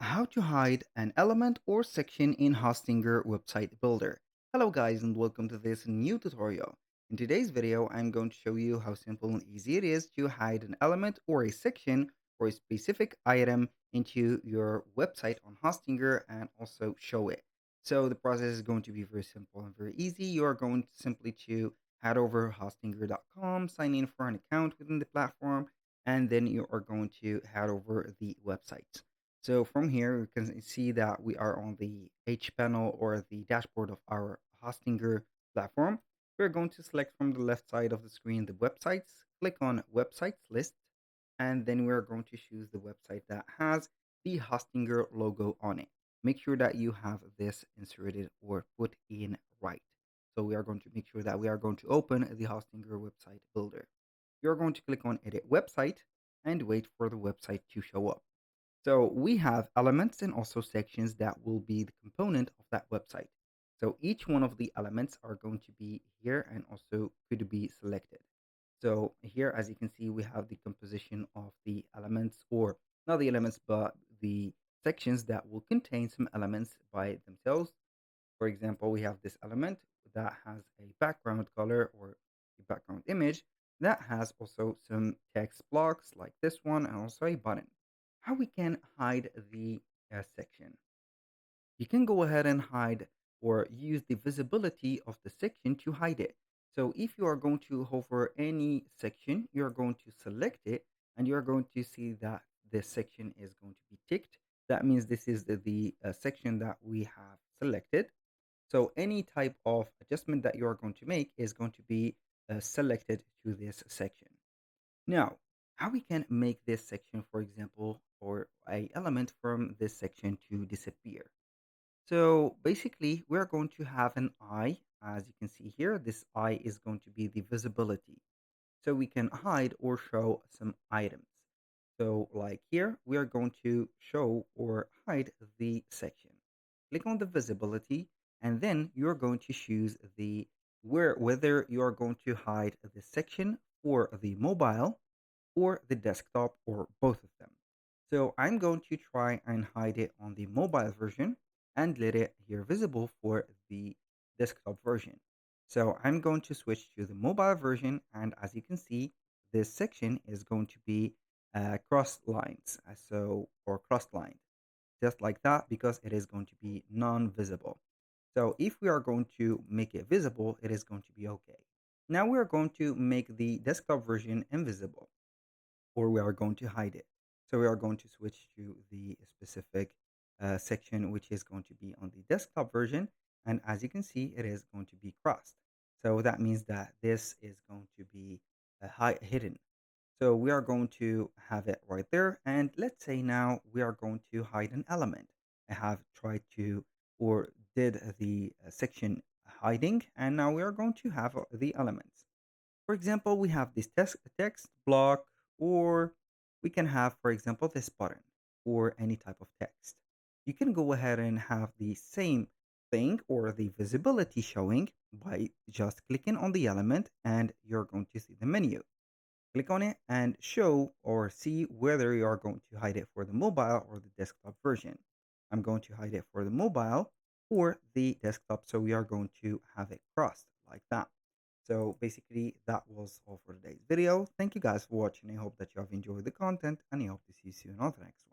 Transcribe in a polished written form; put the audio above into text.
How to hide an element or section in Hostinger website builder. Hello guys and welcome to this new tutorial. In today's video, I'm going to show you how simple and easy it is to hide an element or a section or a specific item into your website on Hostinger and also show it. So the process is going to be very simple and very easy. You are going to simply to head over hostinger.com, sign in for an account within the platform, and then you are going to head over the website. So from here, you can see that we are on the H panel or the dashboard of our Hostinger platform. We're going to select from the left side of the screen the websites, click on websites list, and then we're going to choose the website that has the Hostinger logo on it. Make sure that you have this inserted or put in right. So we are going to make sure that we are going to open the Hostinger website builder. You're going to click on edit website and wait for the website to show up. So we have elements and also sections that will be the component of that website. So each one of the elements are going to be here and also could be selected. So here, as you can see, we have the composition of the elements, or not the elements, but the sections that will contain some elements by themselves. For example, we have this element that has a background color or a background image that has also some text blocks like this one and also a button. How we can hide the section? You can go ahead and hide or use the visibility of the section to hide it. So if you are going to hover any section, you're going to select it and you're going to see that this section is going to be ticked. That means this is the section that we have selected. So any type of adjustment that you are going to make is going to be selected to this section. Now, how we can make this section, for example, or a element from this section to disappear. So basically, we're going to have an eye. As you can see here, this eye is going to be the visibility. So we can hide or show some items. So like here, we are going to show or hide the section. Click on the visibility, and then you're going to choose the whether you are going to hide the section for the mobile or the desktop or both of them. So I'm going to try and hide it on the mobile version and let it here visible for the desktop version. So I'm going to switch to the mobile version, and as you can see, this section is going to be crossed lines, or crossed lines, just like that, because it is going to be non-visible. So if we are going to make it visible, it is going to be okay. Now we are going to make the desktop version invisible, or we are going to hide it. So we are going to switch to the specific section, which is going to be on the desktop version. And as you can see, it is going to be crossed. So that means that this is going to be hidden. So we are going to have it right there. And let's say now we are going to hide an element. I have tried to or did the section hiding, and now we are going to have the elements. For example, we have this text block, or we can have, for example, this button or any type of text. You can go ahead and have the same thing or the visibility showing by just clicking on the element, and you're going to see the menu. Click on it and show or see whether you are going to hide it for the mobile or the desktop version. I'm going to hide it for the mobile or the desktop, so we are going to have it crossed like that. So basically, that was all for today's video. Thank you guys for watching. I hope that you have enjoyed the content, and I hope to see you soon on the next one.